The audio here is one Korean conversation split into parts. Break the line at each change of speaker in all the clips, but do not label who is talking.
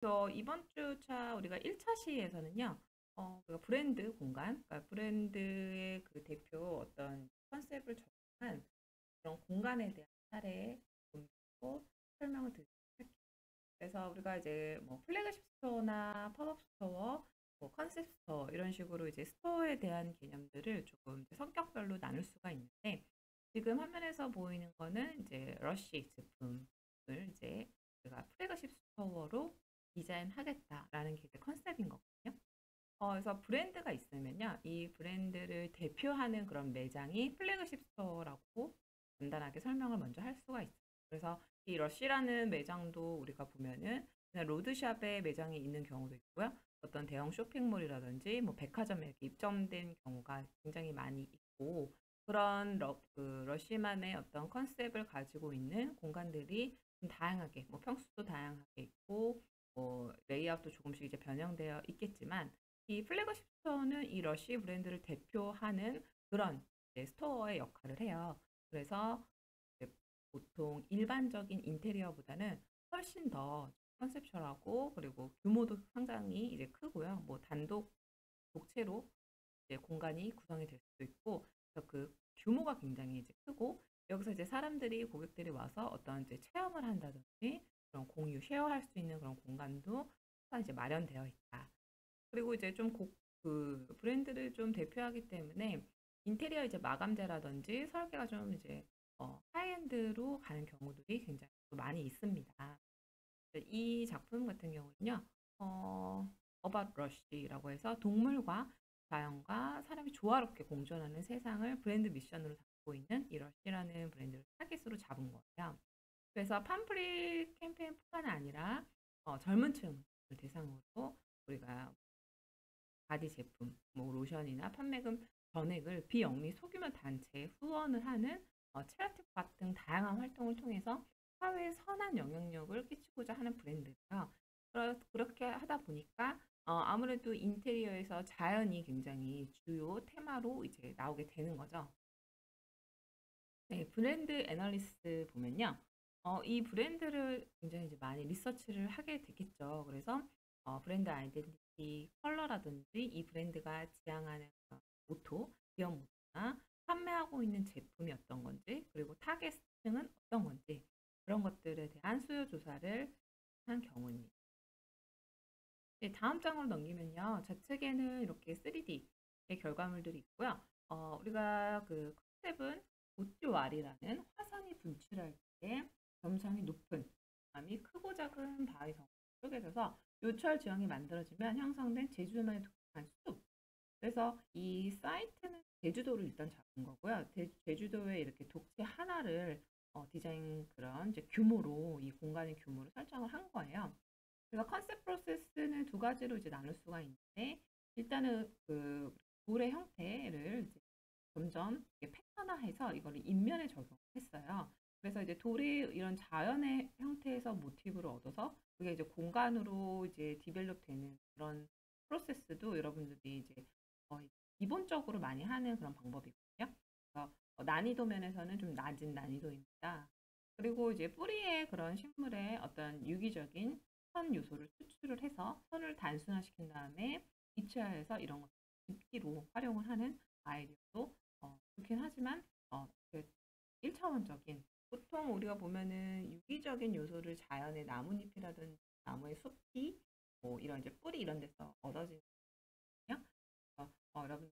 그래서 이번 주차 우리가 1차 시에서는요, 우리가 브랜드 공간, 그러니까 브랜드의 그 대표 어떤 컨셉을 적용한 그런 공간에 대한 사례 고 설명을 드리도록 할게요. 그래서 우리가 이제 뭐 플래그십 스토어나 팝업 스토어, 뭐 컨셉 스토어 이런 식으로 이제 스토어에 대한 개념들을 조금 이제 성격별로 나눌 수가 있는데 지금 화면에서 보이는 거는 이제 러쉬 제품을 이제 제가 플래그십 스토어로 디자인하겠다라는 게 이제 컨셉인 거거든요. 그래서 브랜드가 있으면요, 이 브랜드를 대표하는 그런 매장이 플래그십 스토어라고 간단하게 설명을 먼저 할 수가 있어요. 그래서 이 러쉬라는 매장도 우리가 보면은 그냥 로드샵에 매장이 있는 경우도 있고요. 어떤 대형 쇼핑몰이라든지 뭐 백화점에 이렇게 입점된 경우가 굉장히 많이 있고 그런 그 러쉬만의 어떤 컨셉을 가지고 있는 공간들이 좀 다양하게 뭐 평수도 다양하게 있고 뭐 레이아웃도 조금씩 이제 변형되어 있겠지만 이 플래그십 스토어는 이 러쉬 브랜드를 대표하는 그런 이제 스토어의 역할을 해요. 그래서 이제 보통 일반적인 인테리어보다는 훨씬 더 컨셉션하고 그리고 규모도 상당히 이제 크고요. 뭐 단독 독채로 이제 공간이 구성이 될 수도 있고 그래서 그 규모가 굉장히 이제 크고 여기서 이제 사람들이 고객들이 와서 어떤 이제 체험을 한다든지 그런 공유 쉐어할 수 있는 그런 공간도 항상 이제 마련되어 있다. 그리고 이제 좀 그 브랜드를 좀 대표하기 때문에 인테리어 이제 마감재라든지 설계가 좀 이제 하이엔드로 가는 경우들이 굉장히 또 많이 있습니다. 이 작품 같은 경우는요, About Rush라고 해서 동물과 자연과 사람이 조화롭게 공존하는 세상을 브랜드 미션으로 담고 있는 이 러쉬라는 브랜드를 타깃으로 잡은 거예요. 그래서 팜프릿 캠페인뿐만 아니라 젊은 층을 대상으로 우리가 바디 제품, 뭐 로션이나 판매금 전액을 비영리 소규모 단체에 후원을 하는 체리티 같은 다양한 활동을 통해서 사회에 선한 영향력을 끼치고자 하는 브랜드예요. 그렇게 하다 보니까 아무래도 인테리어에서 자연이 굉장히 주요 테마로 이제 나오게 되는 거죠. 네, 브랜드 애널리스트 보면요. 이 브랜드를 굉장히 이제 많이 리서치를 하게 되겠죠. 그래서 브랜드 아이덴티티 컬러라든지 이 브랜드가 지향하는 모토, 기업 모토나 판매하고 있는 제품이 어떤 건지, 그리고 타겟층은 어떤 건지 그런 것들에 대한 수요 조사를 한 경우입니다. 네, 다음 장으로 넘기면요. 좌측에는 이렇게 3D의 결과물들이 있고요. 우리가 그 컨셉은 오띠왈이라는 화산이 분출할 때 점성이 높은 밤이 크고 작은 바위 덩어리 쪼개져서 요철 지형이 만들어지면 형성된 제주도만의 독특한 숲. 그래서 이 사이트는 제주도를 일단 잡은 거고요. 제주도에 이렇게 독채 하나를 디자인 그런 이제 규모로 이 공간의 규모를 설정을 한 거예요. 그래서 컨셉 프로세스는 두 가지로 이제 나눌 수가 있는데 일단은 그 돌의 형태를 이제 점점 패턴화해서 이거를 인면에 적용했어요. 그래서 이제 돌이 이런 자연의 형태에서 모티브를 얻어서 그게 이제 공간으로 이제 디벨롭 되는 그런 프로세스도 여러분들이 이제 기본적으로 많이 하는 그런 방법이거든요. 그래서 난이도 면에서는 좀 낮은 난이도입니다. 그리고 이제 뿌리의 그런 식물의 어떤 유기적인 선 요소를 추출을 해서 선을 단순화시킨 다음에 입체화해서 이런 것 집기로 활용을 하는 아이디어도 좋긴 하지만 그 1차원적인 보통 우리가 보면은 유기적인 요소를 자연의 나뭇잎이라든지 나무의 숲이 뭐 이런 이제 뿌리 이런 데서 얻어지거든요. 그래서 여러분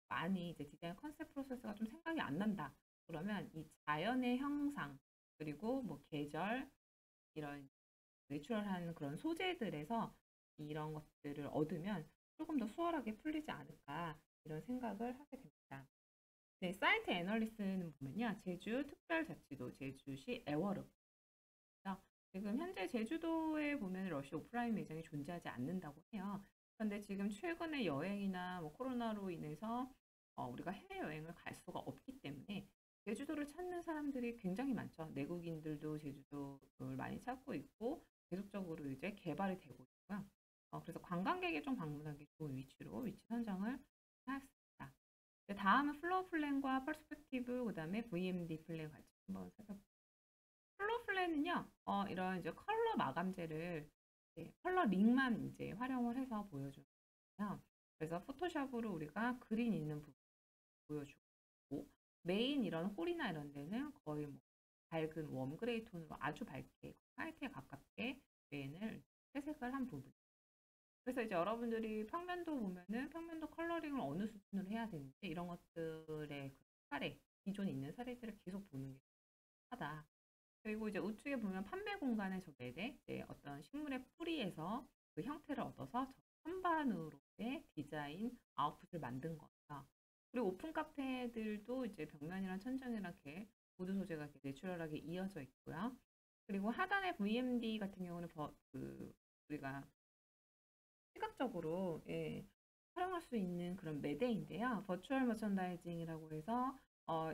많이 이제 디자인 컨셉 프로세스가 좀 생각이 안 난다. 그러면 이 자연의 형상 그리고 뭐 계절 이런 내추럴한 그런 소재들에서 이런 것들을 얻으면 조금 더 수월하게 풀리지 않을까 이런 생각을 하게 됩니다. 네, 사이트 애널리스트는 보면요. 제주 특별자치도 제주시 애월읍. 지금 현재 제주도에 보면 러시 오프라인 매장이 존재하지 않는다고 해요. 그런데 지금 최근에 여행이나 뭐 코로나로 인해서 우리가 해외여행을 갈 수가 없기 때문에 제주도를 찾는 사람들이 굉장히 많죠. 내국인들도 제주도를 많이 찾고 있고 계속적으로 이제 개발이 되고 있고요. 그래서 관광객이 좀 방문하기 좋은 위치로 위치 선정을 하였습니다. 다음은 플로어 플랜과 퍼스펙티브, 그 다음에 VMD 플랜 같이 한번 살펴볼게요. 플로어 플랜은요, 이런 이제 컬러 마감재를 컬러링만 이제 활용을 해서 보여주는 거예요. 그래서 포토샵으로 우리가 그린 있는 부분 보여주고 메인 이런 홀이나 이런 데는 거의 뭐 밝은 웜 그레이 톤으로 아주 밝게 화이트에 가깝게 메인을 회색을 한 부분. 그래서 이제 여러분들이 평면도 보면은 평면도 컬러링을 어느 수준으로 해야 되는지 이런 것들의 그 사례, 기존에 있는 사례들을 계속 보는 게 하다. 그리고 이제 우측에 보면 판매 공간의 저 매대, 이제 어떤 식물의 뿌리에서 그 형태를 얻어서 저 선반으로의 디자인 아웃풋을 만든 거예요. 그리고 오픈 카페들도 이제 벽면이랑 천장이랑 이렇게 보드 소재가 이렇게 내추럴하게 이어져 있고요. 그리고 하단의 VMD 같은 경우는 우리가 시각적으로 활용할 수 있는 그런 매대인데요. 버추얼 머천다이징이라고 해서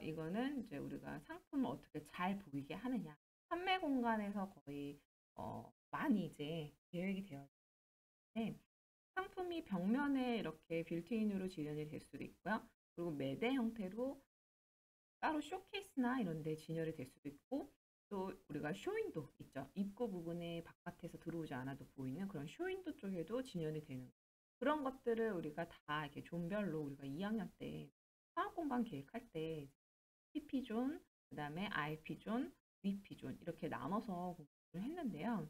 이거는 이제 우리가 상품을 어떻게 잘 보이게 하느냐. 판매 공간에서 거의 많이 이제 계획이 되어 있는데 상품이 벽면에 이렇게 빌트인으로 진열이 될 수도 있고요. 그리고 매대 형태로 따로 쇼케이스나 이런 데 진열이 될 수도 있고 또 우리가 쇼윈도 있죠. 입구 부분에 바깥에서 들어오지 않아도 보이는 그런 쇼윈도 쪽에도 진열이 되는 그런 것들을 우리가 다 이렇게 존별로 우리가 2학년 때 화학 공간 계획할 때 PP존, 그다음에 IP존, VP존 이렇게 나눠서 공부를 했는데요.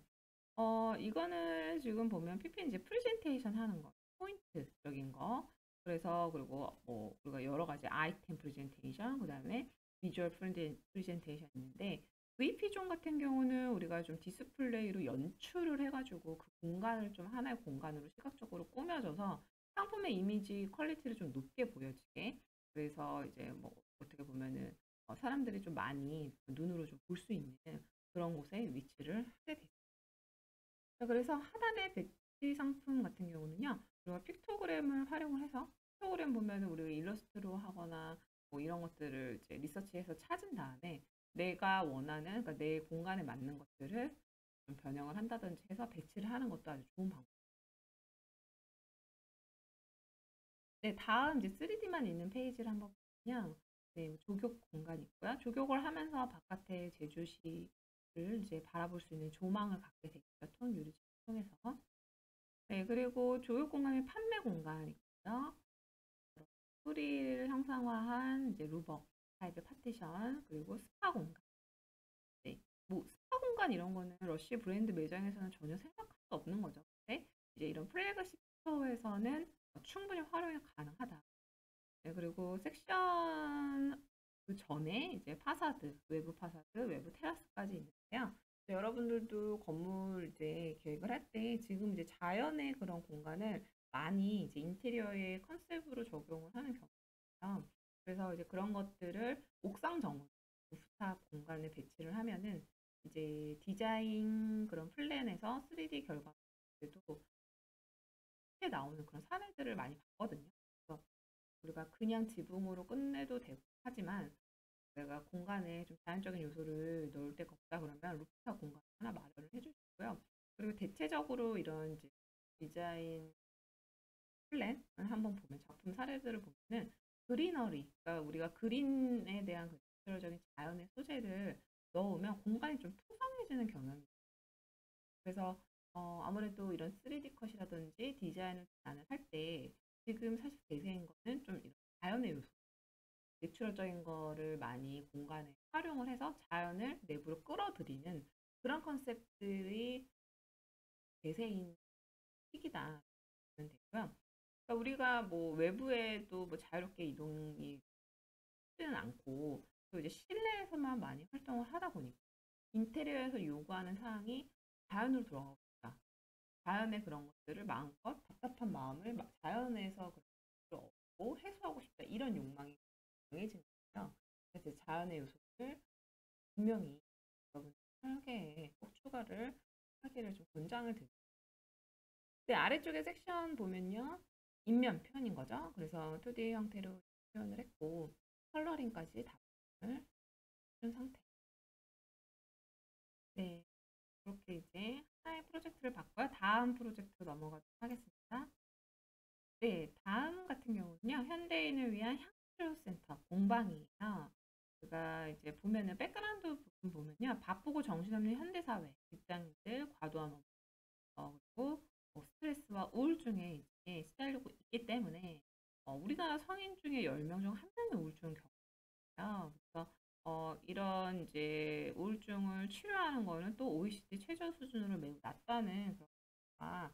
이거는 지금 보면 PP는 이제 프레젠테이션 하는 거, 포인트적인 거. 그래서 그리고 뭐 우리가 여러 가지 아이템 프레젠테이션, 그다음에 비주얼 프레젠테이션 있는데 VP존 같은 경우는 우리가 좀 디스플레이로 연출을 해가지고 그 공간을 좀 하나의 공간으로 시각적으로 꾸며줘서 상품의 이미지 퀄리티를 좀 높게 보여지게. 그래서 이제 뭐 어떻게 보면은 사람들이 좀 많이 눈으로 좀 볼 수 있는 그런 곳에 위치를 하게 되죠. 자, 그래서 하단의 배지 상품 같은 경우는요, 우리가 픽토그램을 활용을 해서, 픽토그램 보면은 우리가 일러스트로 하거나 뭐 이런 것들을 이제 리서치해서 찾은 다음에 내가 원하는, 그러니까 내 공간에 맞는 것들을 좀 변형을 한다든지 해서 배치를 하는 것도 아주 좋은 방법. 네, 다음 이제 3D만 있는 페이지를 한번 보면, 네, 조격 공간이 있고요. 조격을 하면서 바깥에 제주시를 이제 바라볼 수 있는 조망을 갖게 되겠죠. 톤 유리창을 통해서. 네, 그리고 조육 공간의 판매 공간이 있고요. 소리를 형상화한 이제 루버 타입의 파티션, 그리고 스파 공간. 네, 뭐 스파 공간 이런 거는 러쉬 브랜드 매장에서는 전혀 생각할 수 없는 거죠. 근데 이제 이런 플래그십 스토어에서는 충분히 활용이 가능하다. 네, 그리고 섹션 그 전에 이제 파사드, 외부 테라스까지 있는데요. 여러분들도 건물 이제 계획을 할 때 지금 이제 자연의 그런 공간을 많이 이제 인테리어의 컨셉으로 적용을 하는 경우예요. 그래서 이제 그런 것들을 옥상 정원, 루프탑 공간에 배치를 하면은 이제 디자인 그런 플랜에서 3D 결과물도 크게 나오는 그런 사례들을 많이 봤거든요. 그래서 우리가 그냥 지붕으로 끝내도 되고 하지만 내가 공간에 좀 자연적인 요소를 넣을 데가 없다 그러면 루프탑 공간 하나 마련을 해주시고요. 그리고 대체적으로 이런 이제 디자인 플랜을 한번 보면 작품 사례들을 보면은 그리너리, 그러니까 우리가 그린에 대한 그 내추럴적인 자연의 소재를 넣으면 공간이 좀 풍성해지는 경향이 있어요. 그래서 아무래도 이런 3D 컷이라든지 디자인을 할 때 지금 사실 대세인 거는 좀 이런 자연의 요소 내추럴적인 거를 많이 공간에 활용을 해서 자연을 내부로 끌어들이는 그런 컨셉들이 대세인 시기다 보면 되고요. 그러니까 우리가 뭐 외부에도 뭐 자유롭게 이동이 쉽지는 않고 또 이제 실내에서만 많이 활동을 하다 보니까 인테리어에서 요구하는 사항이 자연으로 들어가고 싶다. 자연의 그런 것들을 마음껏 답답한 마음을 자연에서 얻고 해소하고 싶다. 이런 욕망이 강해지는 거죠. 그래서 자연의 요소를 분명히 여러분 설계에 꼭 추가를 하기를 좀 권장을 드립니다. 네, 아래쪽에 섹션 보면요. 인면 표현인 거죠. 그래서 2D 형태로 표현을 했고 컬러링까지 다 표현을 해준 상태. 네, 그렇게 이제 하나의 프로젝트를 봤고요. 다음 프로젝트로 넘어가도록 하겠습니다. 네, 다음 같은 경우는요. 현대인을 위한 향수 센터 공방이에요. 제가 이제 보면은 백그라운드 부분 보면요. 바쁘고 정신없는 현대사회, 직장인들, 과도한 업무, 그리고 뭐 스트레스와 우울증에 이제 시달리고 있기 때문에 우리나라 성인 중에 10명 중 1명이 우울증을 겪어요. 그래서 이런 이제 우울증을 치료하는 거는 또 OECD 최저 수준으로 매우 낮다는 그런 가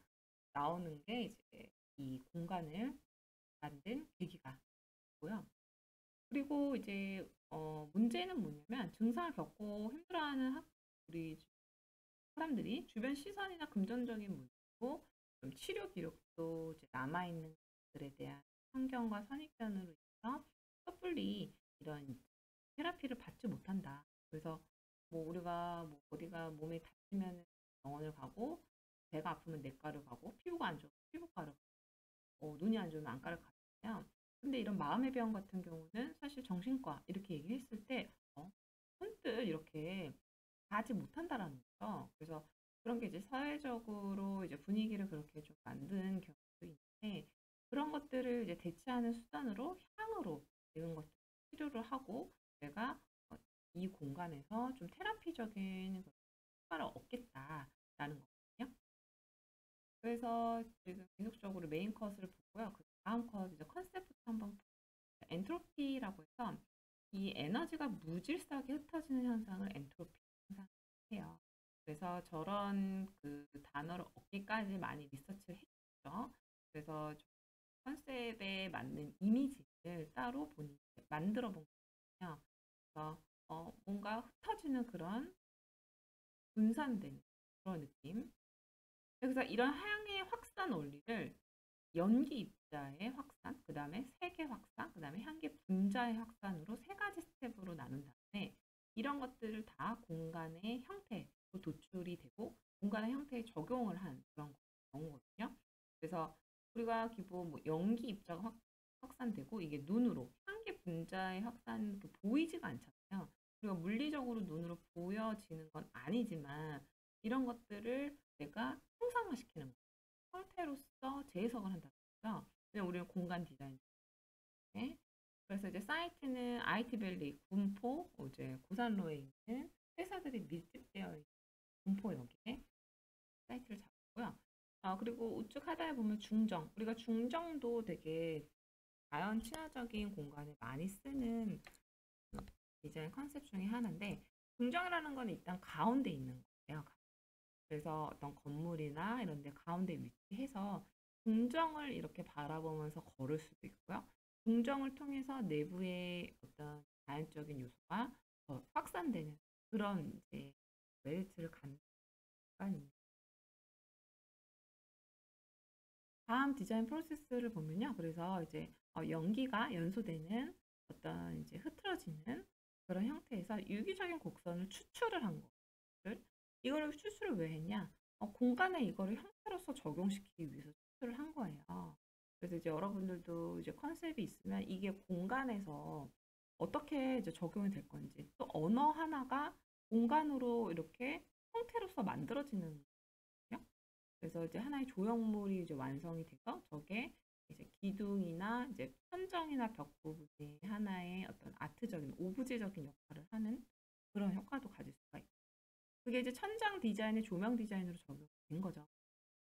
나오는 게 이제 이 공간을 만든 계기가 있고요. 그리고 이제 문제는 뭐냐면 증상을 겪고 힘들어하는 우리 사람들이 주변 시선이나 금전적인 문제고 좀 치료 기록도 이제 남아있는 것들에 대한 편견과 선입견으로 인해서 섣불리 이런 테라피를 받지 못한다. 그래서 뭐 우리가 뭐 어디가 몸에 다치면 병원을 가고 배가 아프면 내과를 가고 피부가 안 좋으면 피부과를 가고 눈이 안 좋으면 안과를 가잖아요. 근데 이런 마음의 병 같은 경우는 사실 정신과 이렇게 얘기했을 때 선뜻 이렇게 가지 못한다라는 거죠. 그래서 그런 게 이제 사회적으로 이제 분위기를 그렇게 좀 만든 경우도 있는데 그런 것들을 이제 대체하는 수단으로 향으로 이런 것들 치료를 하고 내가 이 공간에서 좀 테라피적인 효과를 얻겠다라는 거거든요. 그래서 지금 계속적으로 메인 컷을 보고요. 그 다음 컷 이제 컨셉부터 한번 볼게요. 엔트로피라고 해서 이 에너지가 무질서하게 흩어지는 현상을 엔트로피 현상이에요. 그래서 저런 그 단어를 얻기까지 많이 리서치를 했죠. 그래서 컨셉에 맞는 이미지를 따로 본인이 만들어 본 거거든요. 그래서 뭔가 흩어지는 그런 분산되는 그런 느낌. 그래서 이런 향의 확산 원리를 연기 입자의 확산, 그 다음에 색의 확산, 그 다음에 향기 분자의 확산으로 세 가지 스텝으로 나눈 다음에 이런 것들을 다 공간의 형태로 도출이 되고 공간의 형태에 적용을 한 그런 경우거든요. 그래서 우리가 기본 뭐 연기 입자가 확산되고 이게 눈으로 향기 분자의 확산 보이지가 않잖아요. 우리가 물리적으로 눈으로 보여지는 건 아니지만 이런 것들을 내가 형상화시키는 거예요. 형태로서 재해석을 한다고요. 왜냐면 우리는 공간 디자인. 네. 그래서 이제 사이트는 IT밸리, 군포, 이제 고산로에 있는 회사들이 밀집되어 있는 군포역에 사이트를 잡고요. 그리고 우측 하단에 보면 중정. 우리가 중정도 되게 자연 친화적인 공간을 많이 쓰는 디자인 컨셉 중에 하나인데 중정이라는 건 일단 가운데 있는 거예요. 그래서 어떤 건물이나 이런 데 가운데 위치해서 중정을 이렇게 바라보면서 걸을 수도 있고요. 중정을 통해서 내부의 어떤 자연적인 요소가 더 확산되는 그런 이제 메리트를 갖는 공간입니다. 다음 디자인 프로세스를 보면요. 그래서 이제 연기가 연소되는 어떤 이제 흐트러지는 그런 형태에서 유기적인 곡선을 추출을 한 거를 이거를 추출을 왜 했냐? 공간에 이거를 형태로서 적용시키기 위해서 추출을 한 거예요. 그래서 이제 여러분들도 이제 컨셉이 있으면 이게 공간에서 어떻게 이제 적용이 될 건지 또 언어 하나가 공간으로 이렇게 형태로서 만들어지는 거예요. 그래서 이제 하나의 조형물이 이제 완성이 돼서 저게 이제 기둥이나 이제 천정이나 벽 부분에 하나의 어떤 아트적인 오브제적인 역할을 하는 그런 효과도 가질 수가 있고 그게 이제 천장 디자인의 조명 디자인으로 적용된 거죠.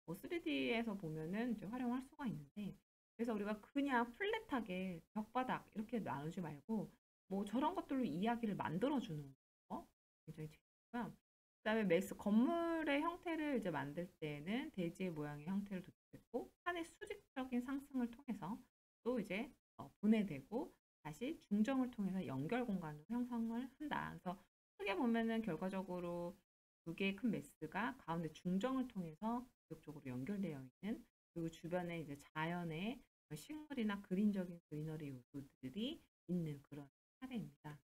뭐 3D에서 보면은 이제 활용할 수가 있는데 그래서 우리가 그냥 플랫하게 벽바닥 이렇게 나누지 말고 뭐 저런 것들로 이야기를 만들어주는 거 굉장히 재밌고요. 그다음에 매스 건물의 형태를 이제 만들 때는 대지의 모양의 형태를 도출했고 산의 수직적인 상승을 통해서 또 이제 분해되고 다시 중정을 통해서 연결 공간으로 형성을 한다. 그래서 크게 보면은 결과적으로 두 개의 큰 메스가 가운데 중정을 통해서 지속적으로 연결되어 있는 그리고 주변에 이제 자연의 식물이나 그린적인 그리너리 요소들이 있는 그런 사례입니다.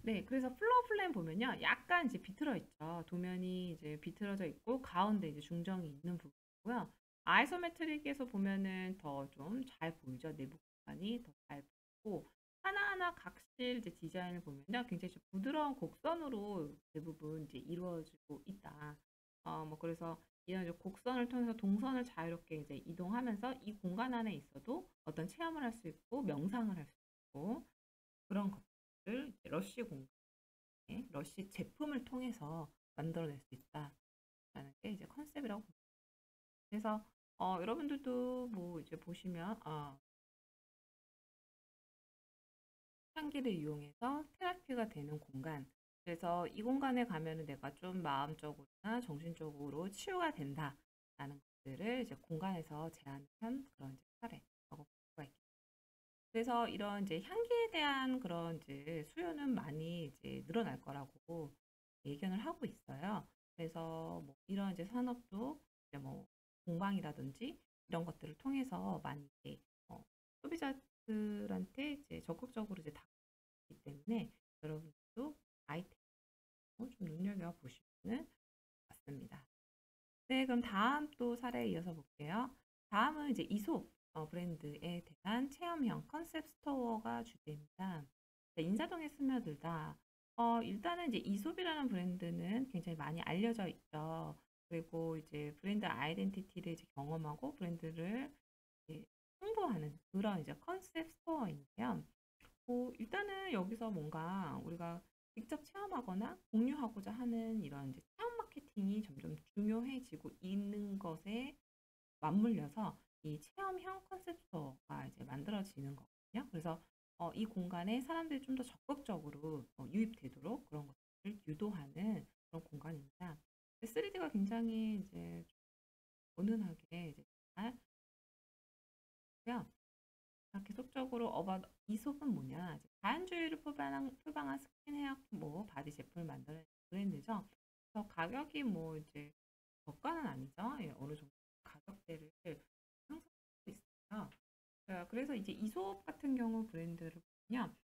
네, 그래서 플로어 플랜 보면요. 약간 이제 비틀어 있죠. 도면이 이제 비틀어져 있고 가운데 이제 중정이 있는 부분이고요. 아이소메트릭에서 보면은 더 좀 잘 보이죠. 내부 공간이 더 잘 보이고 하나하나 각실 이제 디자인을 보면요. 굉장히 좀 부드러운 곡선으로 대부분 이제 이루어지고 있다. 뭐 그래서 이런 이제 곡선을 통해서 동선을 자유롭게 이제 이동하면서 이 공간 안에 있어도 어떤 체험을 할 수 있고 명상을 할 수 있고 그런 것들 러쉬 공간. 러쉬 제품을 통해서 만들어낼 수 있다라는 게 이제 컨셉이라고 봅니다. 그래서 여러분들도 뭐 이제 보시면 향기를 이용해서 테라피가 되는 공간. 그래서 이 공간에 가면은 내가 좀 마음적으로나 정신적으로 치유가 된다라는 것들을 이제 공간에서 제안한 그런 이제 사례라고 볼 수가 있겠습니다. 그래서 이런 이제 향기에 대한 그런 이제 수요는 많이 이제 늘어날 거라고 예견을 하고 있어요. 그래서 뭐 이런 이제 산업도 이제 뭐 공방이라든지 이런 것들을 통해서 많이 이제 소비자들한테 이제 적극적으로 이제 다가오기 때문에 여러분들도 아이템 좀 눈여겨 보시면 맞습니다. 네, 그럼 다음 또 사례에 이어서 볼게요. 다음은 이제 이솝 브랜드에 대한 체험형 컨셉 스토어가 주제입니다. 네, 인사동에 스며들다. 일단은 이제 이솝이라는 브랜드는 굉장히 많이 알려져 있죠. 그리고 이제 브랜드 아이덴티티를 이제 경험하고 브랜드를 이제 홍보하는 그런 이제 컨셉 스토어인데요. 일단은 여기서 뭔가 우리가 직접 체험하거나 공유하고자 하는 이런 이제 체험 마케팅이 점점 중요해지고 있는 것에 맞물려서 이 체험형 컨셉 스토어가 이제 만들어지는 거거든요. 그래서 이 공간에 사람들이 좀 더 적극적으로 유입되도록 그런 것들을 유도하는 그런 공간입니다. 3D가 굉장히 이제 은은하게 이제 잘 고요. 계속적으로 이솝은 뭐냐? 이제 자연주의를 표방한 스킨 헤어 뭐 바디 제품을 만드는 브랜드죠. 그래서 가격이 뭐 이제 저가는 아니죠. 예, 어느 정도 가격대를 형성하고 있어요. 그래서 이제 이솝 같은 경우 브랜드를 보면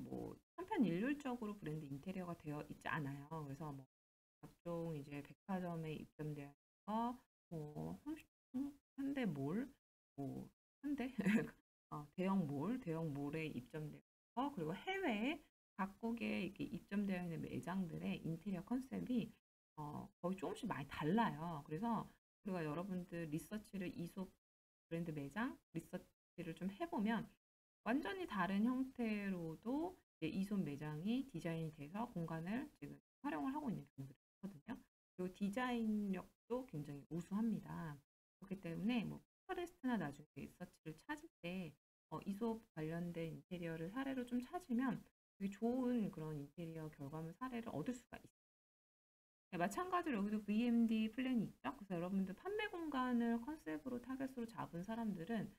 뭐 천편일률적으로 브랜드 인테리어가 되어 있지 않아요. 그래서 뭐 각종 이제 백화점에 입점되어 있어 뭐 현대몰, 뭐 현대 대형 몰에 입점되어 있어 그리고 해외에 각국에 이렇게 입점되어 있는 매장들의 인테리어 컨셉이 거의 조금씩 많이 달라요. 그래서 우리가 여러분들 리서치를 이솝 브랜드 매장 리서치를 좀 해보면 완전히 다른 형태로도 이제 이솝 매장이 디자인이 돼서 공간을 지금 활용을 하고 있는 경우들이 있거든요. 그리고 디자인력도 굉장히 우수합니다. 그렇기 때문에 뭐 pinterest나 나중에 리서치를 찾을 때 이솝 관련된 인테리어를 사례로 좀 찾으면 되게 좋은 그런 인테리어 결과물 사례를 얻을 수가 있어요. 네, 마찬가지로 여기도 VMD 플랜이 있죠. 그래서 여러분들 판매 공간을 컨셉으로 타겟으로 잡은 사람들은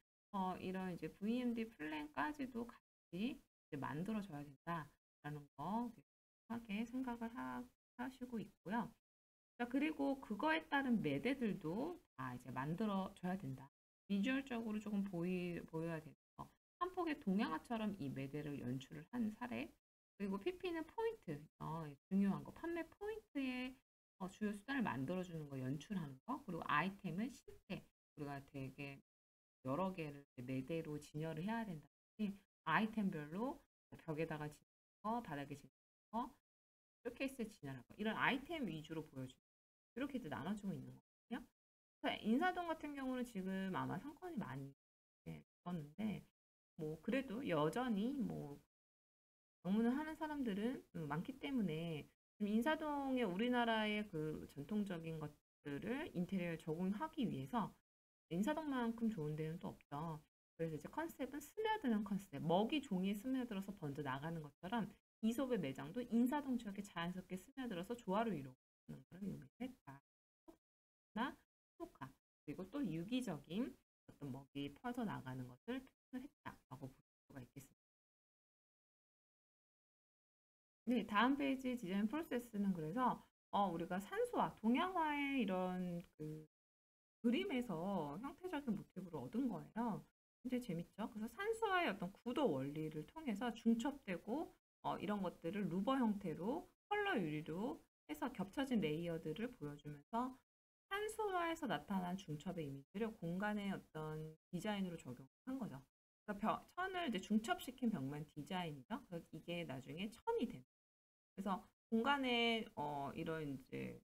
이런 이제 VMD 플랜까지도 같이 이제 만들어줘야 된다라는 거 하게 생각을 하시고 있고요. 자, 그리고 그거에 따른 매대들도 다 이제 만들어줘야 된다. 비주얼적으로 조금 보여야 돼서 한 폭의 동양화처럼 이 매대를 연출을 한 사례. 그리고 PP는 포인트, 중요한 거, 판매 포인트의 주요 수단을 만들어주는 거, 연출하는 거. 그리고 아이템은 실제 우리가 되게 여러 개를 매대로 진열을 해야 된다. 아이템별로 벽에다가 진열한 거, 바닥에 진열한 거, 쇼케이스에 진열한 거. 이런 아이템 위주로 보여주는 이렇게 이제 나눠주고 있는 거거든요. 그래서 인사동 같은 경우는 지금 아마 상권이 많이 죽었는데 뭐 그래도 여전히 뭐 방문을 하는 사람들은 많기 때문에 지금 인사동에 우리나라의 그 전통적인 것들을 인테리어에 적응하기 위해서 인사동만큼 좋은 데는 또 없죠. 그래서 이제 컨셉은 스며드는 컨셉, 먹이 종이에 스며들어서 번져 나가는 것처럼 이솝의 매장도 인사동 지역에 자연스럽게 스며들어서 조화를 이루는 걸 의미했다. 나 효과 그리고 또 유기적인 어떤 먹이 퍼져 나가는 것을 표현했다라고 볼 수가 있겠습니다. 네, 다음 페이지 디자인 프로세스는 그래서 우리가 산수화, 동양화의 이런 그 그림에서 형태적인 모티브를 얻은 거예요. 굉장히 재밌죠? 그래서 산수화의 어떤 구도 원리를 통해서 중첩되고 이런 것들을 루버 형태로 컬러 유리로 해서 겹쳐진 레이어드를 보여주면서 산수화에서 나타난 중첩의 이미지를 공간의 어떤 디자인으로 적용한 거죠. 그러니까 천을 이제 중첩시킨 벽면 디자인이죠. 그래서 이게 나중에 천이 된. 그래서 공간에 이런 이제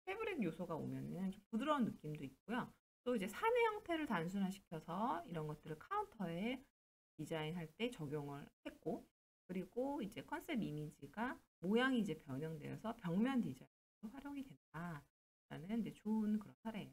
패브릭 요소가 오면은 좀 부드러운 느낌도 있고요. 또 이제 산의 형태를 단순화시켜서 이런 것들을 카운터에 디자인할 때 적용을 했고, 그리고 이제 컨셉 이미지가 모양이 이제 변형되어서 벽면 디자인으로 활용이 된다라는 이제 좋은 그런 사례예요.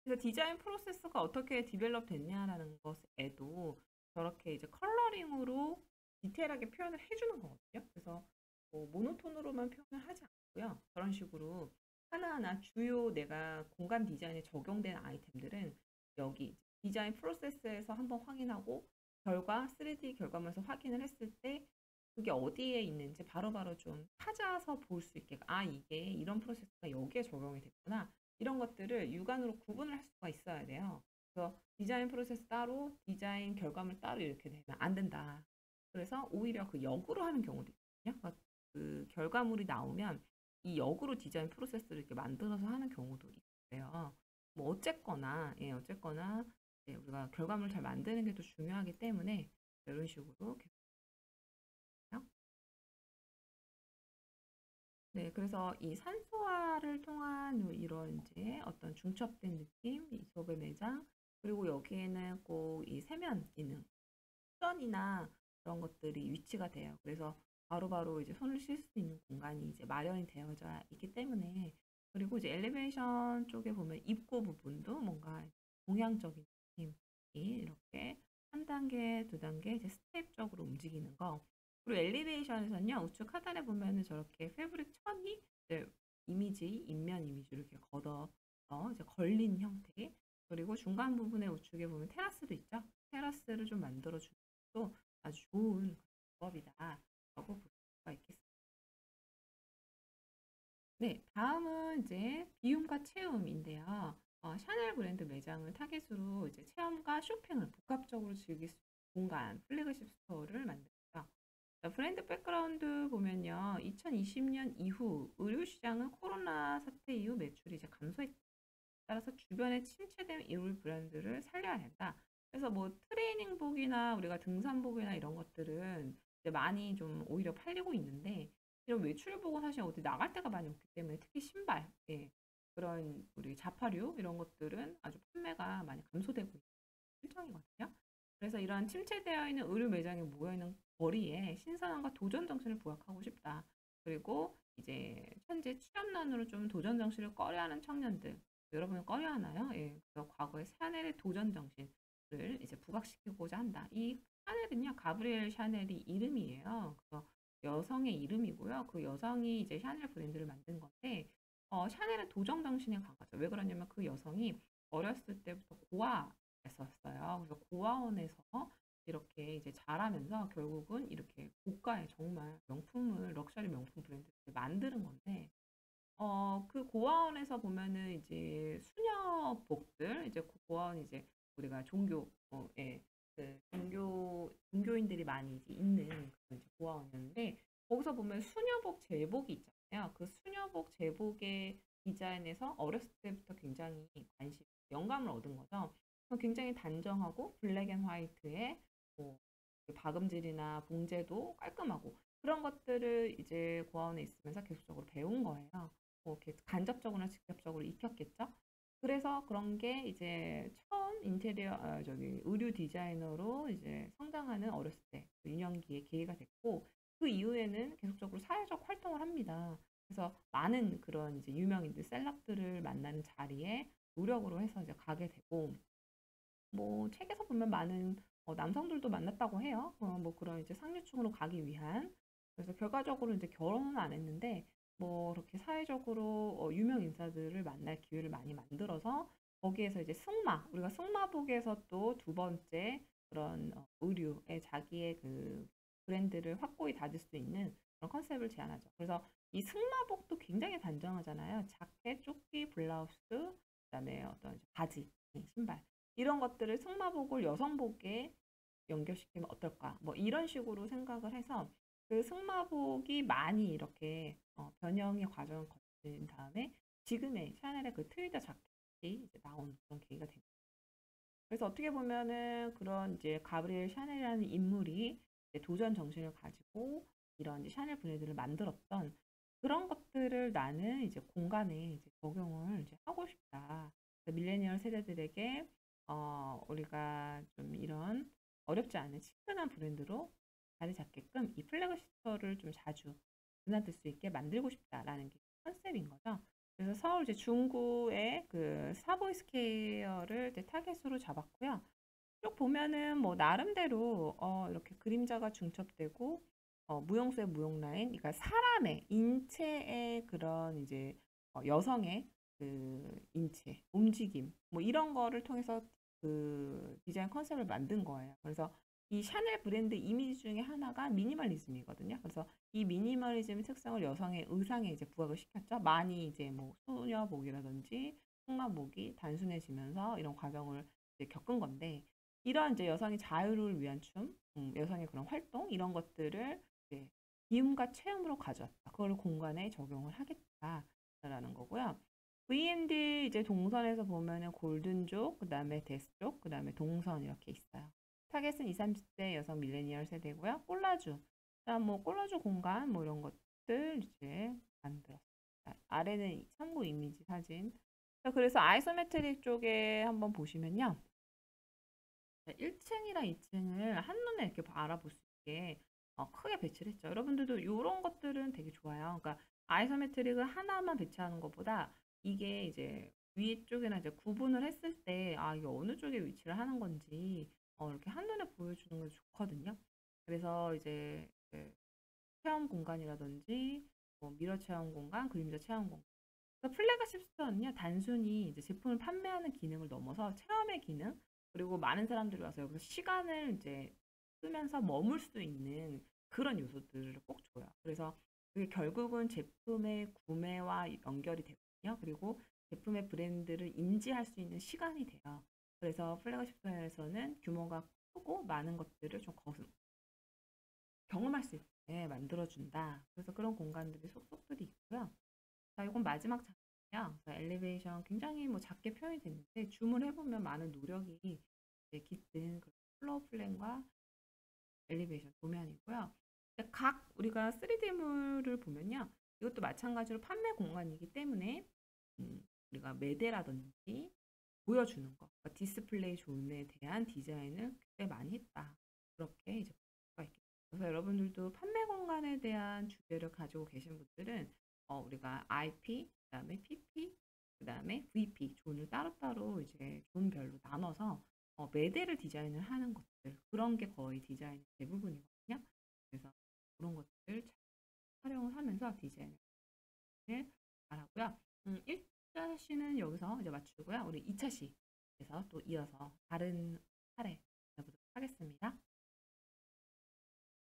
그래서 디자인 프로세스가 어떻게 디벨롭 됐냐라는 것에도 저렇게 이제 컬러링으로 디테일하게 표현을 해주는 거거든요. 그래서 뭐 모노톤으로만 표현을 하지 않고요. 저런 식으로 하나하나 주요 내가 공간 디자인에 적용된 아이템들은 여기 디자인 프로세스에서 한번 확인하고 결과 3D 결과물에서 확인을 했을 때 그게 어디에 있는지 바로바로 좀 찾아서 볼 수 있게 아 이게 이런 프로세스가 여기에 적용이 됐구나 이런 것들을 육안으로 구분을 할 수가 있어야 돼요. 그래서 디자인 프로세스 따로 디자인 결과물 따로 이렇게 되면 안 된다. 그래서 오히려 그 역으로 하는 경우도 있거든요. 그러니까 그 결과물이 나오면 이 역으로 디자인 프로세스를 이렇게 만들어서 하는 경우도 있어요. 뭐 어쨌거나 예 어쨌거나 예, 우리가 결과물을 잘 만드는 게 더 중요하기 때문에 이런 식으로 계속 해요. 네, 그래서 이 산소화를 통한 이런 이제 어떤 중첩된 느낌, 이속의 매장, 그리고 여기에는 꼭 이 세면 기능, 수전이나 그런 것들이 위치가 돼요. 그래서 바로바로 이제 손을 쉴 수 있는 공간이 이제 마련이 되어져 있기 때문에 그리고 이제 엘리베이션 쪽에 보면 입구 부분도 뭔가 동양적인 느낌이 이렇게 한 단계, 두 단계 이제 스텝적으로 움직이는 거. 그리고 엘리베이션에서는요, 우측 하단에 보면은 저렇게 패브릭 천이 이제 이미지, 인면 이미지로 이렇게 걷어서 이제 걸린 형태. 그리고 중간 부분에 우측에 보면 테라스도 있죠. 테라스를 좀 만들어주는 것도 아주 좋은 방법이다라고 볼 수가 있겠습니다. 네, 다음은 이제 비움과 체험인데요. 샤넬 브랜드 매장을 타깃으로 이제 체험과 쇼핑을 복합적으로 즐길 수 있는 공간, 플래그십 스토어를 만들었죠. 자, 브랜드 백그라운드 보면요. 2020년 이후 의류 시장은 코로나 사태 이후 매출이 이제 감소했다. 따라서 주변에 침체된 의류 브랜드를 살려야 된다. 그래서 뭐 트레이닝복이나 우리가 등산복이나 이런 것들은 이제 많이 좀 오히려 팔리고 있는데 이런 외출복은 사실 어디 나갈 데가 많이 없기 때문에 특히 신발, 예, 그런 우리 자파류 이런 것들은 아주 판매가 많이 감소되고 있는 실정이거든요. 그래서 이런 침체되어 있는 의류 매장에 모여있는 거리에 신선함과 도전 정신을 부각하고 싶다. 그리고 이제 현재 취업난으로 좀 도전 정신을 꺼려하는 청년들, 여러분은 꺼려하나요? 예, 그래서 과거의 샤넬의 도전 정신을 이제 부각시키고자 한다. 이 샤넬은요, 가브리엘 샤넬이 이름이에요. 그래서 여성의 이름이고요. 그 여성이 이제 샤넬 브랜드를 만든 건데, 샤넬은 도전 정신이 강하죠. 왜 그러냐면 그 여성이 어렸을 때부터 고아였었어요. 그래서 고아원에서 이렇게 이제 자라면서 결국은 이렇게 고가의 정말 명품을 럭셔리 명품 브랜드를 만드는 건데 그 고아원에서 보면은 이제 수녀복들 이제 그 고아원 이제 우리가 종교 예, 그 종교인들이 많이 이제 있는 그런 이제 고아원이었는데 거기서 보면 수녀복 제복이 있잖아요. 그 수녀복 제복의 디자인에서 어렸을 때부터 굉장히 관심, 영감을 얻은 거죠. 굉장히 단정하고 블랙 앤 화이트에 뭐 박음질이나 봉제도 깔끔하고 그런 것들을 이제 고아원에 있으면서 계속적으로 배운 거예요. 뭐 이렇게 간접적으로나 직접적으로 익혔겠죠. 그래서 그런 게 이제 처음 인테리어 저기 의류 디자이너로 이제 성장하는 어렸을 때 유년기의 계기가 됐고 그 이후에는 계속적으로 사회적 활동을 합니다. 그래서 많은 그런 이제 유명인들 셀럽들을 만나는 자리에 노력으로 해서 이제 가게 되고 뭐 책에서 보면 많은 남성들도 만났다고 해요. 뭐 그런 이제 상류층으로 가기 위한. 그래서 결과적으로 이제 결혼은 안 했는데 뭐 이렇게 사회적으로 유명 인사들을 만날 기회를 많이 만들어서 거기에서 이제 승마, 우리가 승마복에서 또 두 번째 그런 의류에 자기의 그 브랜드를 확고히 다질 수 있는 그런 컨셉을 제안하죠. 그래서 이 승마복도 굉장히 단정하잖아요. 자켓, 조끼, 블라우스, 그다음에 어떤 바지, 신발. 이런 것들을 승마복을 여성복에 연결시키면 어떨까? 뭐 이런 식으로 생각을 해서 그 승마복이 많이 이렇게 변형의 과정을 거친 다음에 지금의 샤넬의 그 트위더 자켓이 이제 나온 그런 계기가 됩니다. 그래서 어떻게 보면은 그런 이제 가브리엘 샤넬이라는 인물이 이제 도전 정신을 가지고 이런 이제 샤넬 브랜드를 만들었던 그런 것들을 나는 이제 공간에 이제 적용을 이제 하고 싶다. 밀레니얼 세대들에게 우리가 좀 이런 어렵지 않은 친근한 브랜드로 자리 잡게끔 이 플래그십 스토어를 좀 자주 드나들 수 있게 만들고 싶다라는 게 컨셉인 거죠. 그래서 서울 이제 중구의 그 사보이스퀘어를 이제 타겟으로 잡았고요. 쭉 보면은 뭐 나름대로 이렇게 그림자가 중첩되고 무용수의 무용 라인, 그러니까 사람의 인체의 그런 이제 여성의 그 인체, 움직임, 뭐 이런 거를 통해서 그 디자인 컨셉을 만든 거예요. 그래서 이 샤넬 브랜드 이미지 중에 하나가 미니멀리즘이거든요. 그래서 이 미니멀리즘의 특성을 여성의 의상에 이제 부각을 시켰죠. 많이 이제 뭐 수녀복이라든지 승마복이 단순해지면서 이런 과정을 이제 겪은 건데, 이런 이제 여성의 자유를 위한 춤, 여성의 그런 활동 이런 것들을 이제 기움과 체험으로 가져왔다. 그걸 공간에 적용을 하겠다라는 거고요. V&D 이제 동선에서 보면은 골든족, 그다음에 데스족, 그다음에 동선 이렇게 있어요. 타겟은 20, 30대 여성 밀레니얼 세대고요. 콜라주, 그다음 뭐 콜라주 공간 뭐 이런 것들 이제 만들었어요. 아래는 참고 이미지 사진. 자, 그래서 아이소메트릭 쪽에 한번 보시면요. 1층이랑 2층을 한눈에 이렇게 알아볼 수 있게 크게 배치를 했죠. 여러분들도 이런 것들은 되게 좋아요. 그러니까 아이소메트릭을 하나만 배치하는 것보다 이게 이제 위쪽이나 이제 구분을 했을 때, 이게 어느 쪽에 위치를 하는 건지 이렇게 한눈에 보여주는 게 좋거든요. 그래서 이제 그 체험 공간이라든지 뭐 미러 체험 공간, 그림자 체험 공간. 그래서 플래그십 스토어는요, 단순히 이제 제품을 판매하는 기능을 넘어서 체험의 기능, 그리고 많은 사람들이 와서 여기서 시간을 이제 쓰면서 머물 수 있는 그런 요소들을 꼭 줘요. 그래서 그게 결국은 제품의 구매와 연결이 되거든요. 그리고 제품의 브랜드를 인지할 수 있는 시간이 돼요. 그래서 플래그십 스토어에서는 규모가 크고 많은 것들을 좀 경험할 수 있게 만들어준다. 그래서 그런 공간들이 속속들이 있고요. 자, 이건 마지막 장면이요. 엘리베이션 굉장히 뭐 작게 표현이 됐는데 줌을 해보면 많은 노력이 이제 깃든 그런 플로어 플랜과 엘리베이션 도면이고요. 각 우리가 3D물을 보면요. 이것도 마찬가지로 판매 공간이기 때문에 우리가 매대라든지 보여주는 거, 그러니까 디스플레이 존에 대한 디자인을 굉장히 많이 했다. 그렇게 이제 볼 수가 있겠죠. 그래서 여러분들도 판매 공간에 대한 주제를 가지고 계신 분들은 우리가 IP, 그다음에 PP, 그다음에 VP 존을 따로따로 이제 존별로 나눠서 매대를 디자인을 하는 것들, 그런 게 거의 디자인의 대부분이거든요. 그래서 그런 것들 잘 활용을 하면서 디자인을 잘하고요. 1차 시는 여기서 이제 마치고요. 우리 2차 시에서 또 이어서 다른 사례 보도록 하겠습니다.